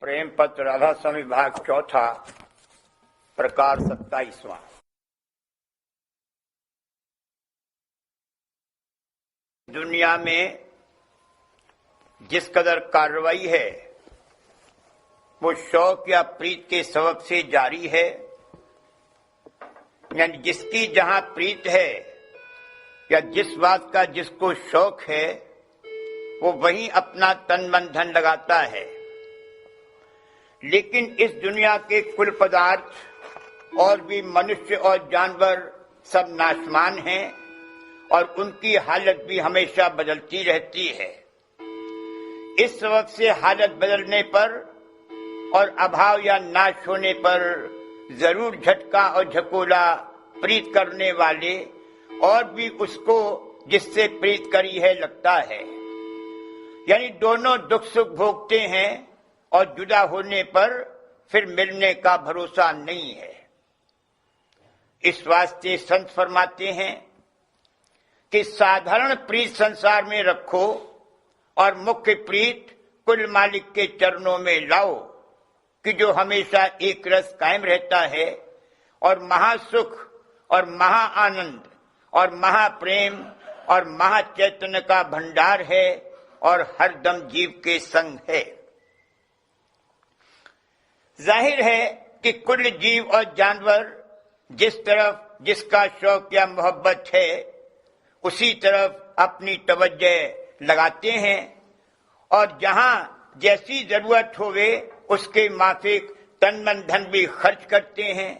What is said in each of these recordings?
प्रेम पत्र राधा स्वामी भाग चौथा प्रकार 27वां। दुनिया में जिस कदर कार्रवाई है वो शौक या प्रीत के सबब से जारी है, यानी जिसकी जहां प्रीत है या जिस बात का जिसको शौक है वो वहीं अपना तन मन धन लगाता है। लेकिन इस दुनिया के कुल पदार्थ और भी मनुष्य और जानवर सब नाशमान हैं और उनकी हालत भी हमेशा बदलती रहती है। इस सबब से हालत बदलने पर और अभाव या नाश होने पर जरूर झटका और झकोला प्रीत करने वाले और भी उसको जिससे प्रीत करी है लगता है, यानी दोनों दुख सुख भोगते हैं और जुदा होने पर फिर मिलने का भरोसा नहीं है। इस वास्ते संत फरमाते हैं कि साधारण प्रीत संसार में रखो और मुख्य प्रीत कुल मालिक के चरणों में लाओ, कि जो हमेशा एक रस कायम रहता है और महासुख और महा आनंद और महाप्रेम और महाचैतन्य का भंडार है और हरदम जीव के संग है। जाहिर है कि कुल जीव और जानवर जिस तरफ जिसका शौक या मोहब्बत है उसी तरफ अपनी तवज्जो लगाते हैं और जहां जैसी जरूरत होवे उसके माफिक तन मन धन भी खर्च करते हैं।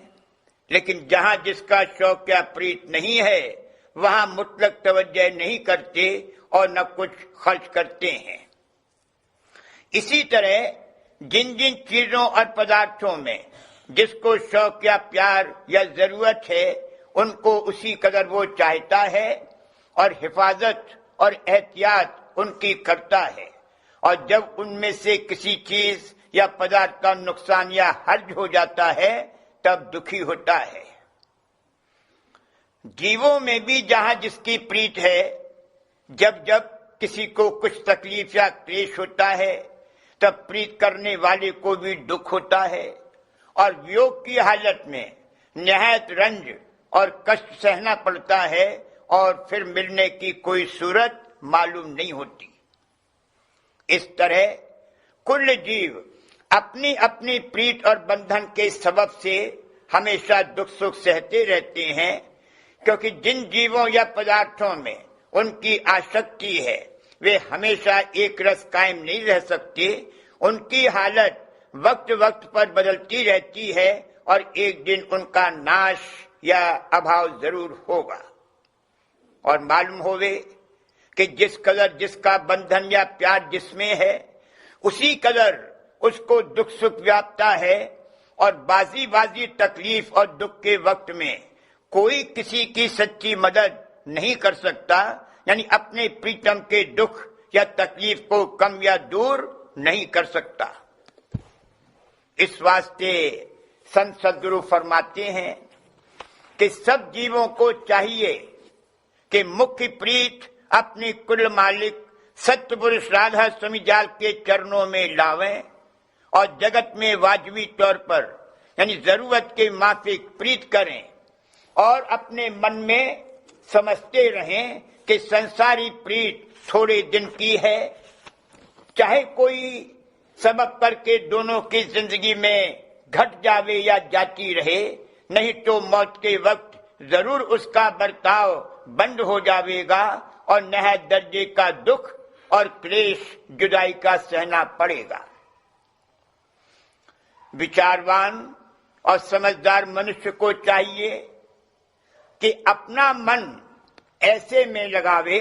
लेकिन जहां जिसका शौक या प्रीत नहीं है वहां मुतलक तवज्जो नहीं करते और न कुछ खर्च करते हैं। इसी तरह जिन जिन चीजों और पदार्थों में जिसको शौक या प्यार या जरूरत है उनको उसी कदर वो चाहता है और हिफाजत और एहतियात उनकी करता है, और जब उनमें से किसी चीज या पदार्थ का नुकसान या हर्ज हो जाता है तब दुखी होता है। जीवों में भी जहां जिसकी प्रीत है, जब जब किसी को कुछ तकलीफ या क्लेश होता है तब प्रीत करने वाले को भी दुख होता है और वियोग की हालत में निहायत रंज और कष्ट सहना पड़ता है और फिर मिलने की कोई सूरत मालूम नहीं होती। इस तरह कुल जीव अपनी अपनी प्रीत और बंधन के सबब से हमेशा दुख सुख सहते रहते हैं, क्योंकि जिन जीवों या पदार्थों में उनकी आसक्ति है वे हमेशा एक रस कायम नहीं रह सकते। उनकी हालत वक्त वक्त पर बदलती रहती है और एक दिन उनका नाश या अभाव जरूर होगा। और मालूम होवे कि जिस कदर जिसका बंधन या प्यार जिसमें है उसी कदर उसको दुख सुख व्यापता है और बाजी बाजी तकलीफ और दुख के वक्त में कोई किसी की सच्ची मदद नहीं कर सकता, यानी अपने प्रीतम के दुख या तकलीफ को कम या दूर नहीं कर सकता। इस वास्ते संत सद्गुरु फरमाते हैं कि सब जीवों को चाहिए कि मुख्य प्रीत अपनी कुल मालिक सत्य पुरुष राधा स्वामी जाल के चरणों में लावें और जगत में वाजबी तौर पर यानी जरूरत के माफिक प्रीत करें और अपने मन में समझते रहें कि संसारी प्रीत थोड़े दिन की है, चाहे कोई सबब करके दोनों की जिंदगी में घट जावे या जाती रहे, नहीं तो मौत के वक्त जरूर उसका बर्ताव बंद हो जाएगा और निहायत दर्जे का दुख और क्लेश जुदाई का सहना पड़ेगा। विचारवान और समझदार मनुष्य को चाहिए कि अपना मन ऐसे में लगावे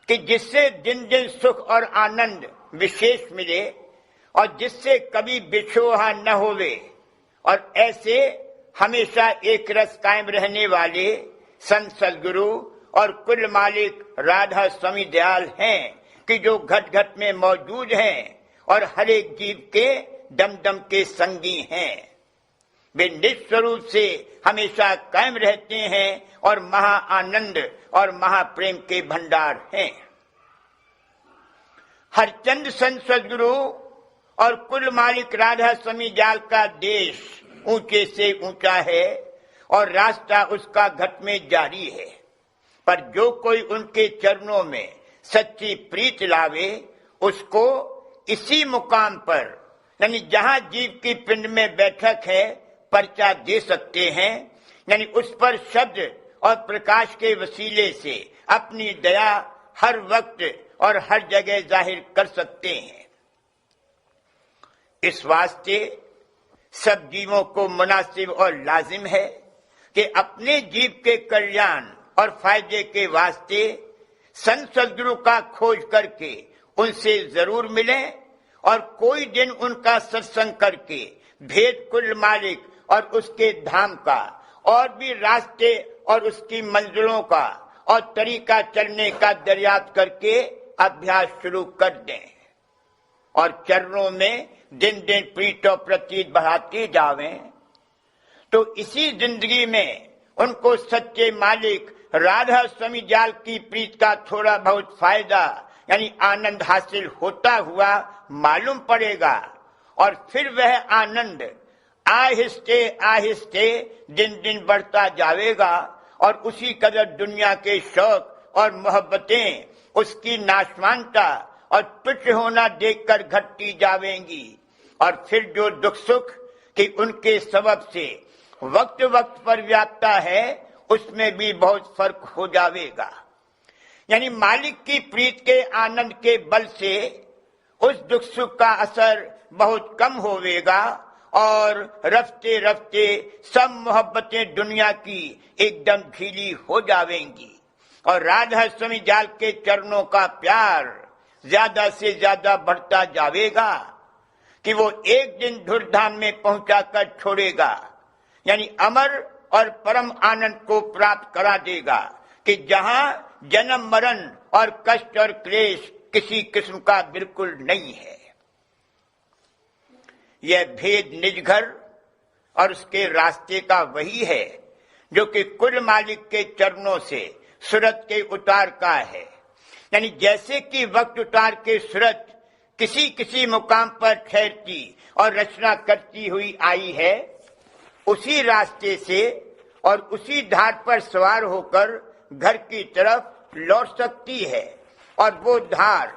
कि जिससे दिन दिन सुख और आनंद विशेष मिले और जिससे कभी बिछोहा न होवे, और ऐसे हमेशा एक रस कायम रहने वाले संत सद्गुरु और कुल मालिक राधा स्वामी दयाल हैं कि जो घट घट में मौजूद हैं और हर एक जीव के दम दम के संगी हैं। वे निस्वरूप से हमेशा कायम रहते हैं और महा आनंद और महाप्रेम के भंडार हैं। हरचंद संत सद्गुरु और कुल मालिक राधा स्वामी जाल का देश ऊंचे से ऊंचा है और रास्ता उसका घट में जारी है। पर जो कोई उनके चरणों में सच्ची प्रीत लावे, उसको इसी मुकाम पर, यानी जहां जीव की पिंड में बैठक है, पर्चा दे सकते हैं। यानी उस पर शब्द और प्रकाश के वसीले से अपनी दया हर वक्त और हर जगह जाहिर कर सकते हैं। इस वास्ते सब जीवों को मुनासिब और लाजिम है कि अपने जीव के कल्याण और फायदे के वास्ते संत सद्गुरु का खोज करके उनसे जरूर मिलें और कोई दिन उनका सत्संग करके भेद कुल मालिक और उसके धाम का और भी रास्ते और उसकी मंजिलों का और तरीका चलने का दरियाफ्त करके अभ्यास शुरू कर दें और चरणों में दिन दिन प्रीत और प्रतीत बढ़ाते जावें, तो इसी जिंदगी में उनको सच्चे मालिक राधा स्वामी जाल की प्रीत का थोड़ा बहुत फायदा यानी आनंद हासिल होता हुआ मालूम पड़ेगा। और फिर वह आनंद आहिस्ते आहिस्ते दिन दिन बढ़ता जाएगा और उसी कदर दुनिया के शौक और मोहब्बतें उसकी नाशवानता और तुच्छ होना देखकर घटती जाएंगी। और फिर जो दुख सुख कि उनके सबब से वक्त वक्त पर व्यापता है, उसमें भी बहुत फर्क हो जाएगा। यानी मालिक की प्रीत के आनंद के बल से उस दुख सुख का असर बहुत कम होवेगा और रफ्ते रफ्ते सब मोहब्बतें दुनिया की एकदम ढीली हो जाएंगी और राधा स्वामी जाल के चरणों का प्यार ज्यादा से ज्यादा बढ़ता जाएगा कि वो एक दिन धुरधाम में पहुंचाकर छोड़ेगा, यानी अमर और परम आनंद को प्राप्त करा देगा कि जहां जन्म मरण और कष्ट और क्लेश किसी किस्म का बिल्कुल नहीं है। यह भेद निज घर और उसके रास्ते का वही है जो कि कुल मालिक के चरणों से सूरत के उतार का है। यानी जैसे कि वक्त उतार के सूरत किसी किसी मुकाम पर ठहरती और रचना करती हुई आई है, उसी रास्ते से और उसी धार पर सवार होकर घर की तरफ लौट सकती है। और वो धार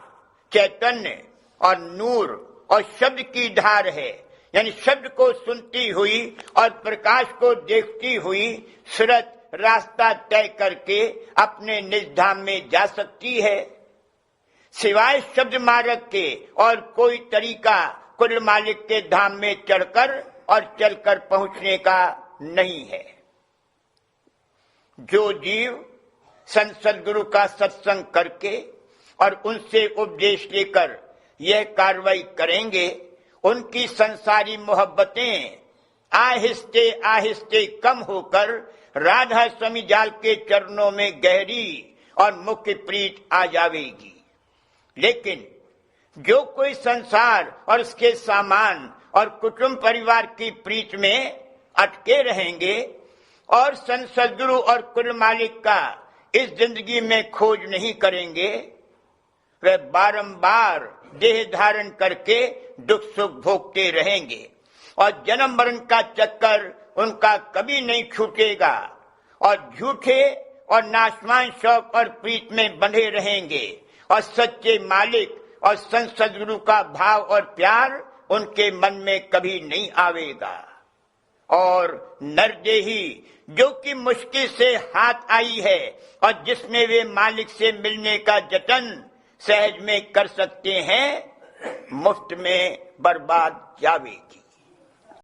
चैतन्य और नूर और शब्द की धार है, यानी शब्द को सुनती हुई और प्रकाश को देखती हुई सूरत रास्ता तय करके अपने निज धाम में जा सकती है। सिवाय शब्द मार्ग के और कोई तरीका कुल मालिक के धाम में चढ़कर और चलकर पहुंचने का नहीं है। जो जीव संत सद्गुरु का सत्संग करके और उनसे उपदेश लेकर यह कार्रवाई करेंगे, उनकी संसारी मोहब्बतें आहिस्ते आहिस्ते कम होकर राधा स्वामी जाल के चरणों में गहरी और मुख्य प्रीत आ जाएगी। लेकिन जो कोई संसार और उसके सामान और कुटुंब परिवार की प्रीत में अटके रहेंगे और संत सद्गुरु और कुल मालिक का इस जिंदगी में खोज नहीं करेंगे, वे बारंबार देह धारण करके दुख सुख भोगते रहेंगे और जन्म मरण का चक्कर उनका कभी नहीं छूटेगा और झूठे और नाशवान शौक और प्रीत में बंधे रहेंगे और सच्चे मालिक और संत सद्गुरु का भाव और प्यार उनके मन में कभी नहीं आवेगा। और नरदेही जो कि मुश्किल से हाथ आई है और जिसमें वे मालिक से मिलने का जतन सहज में कर सकते हैं, मुफ्त में बर्बाद जावेगी।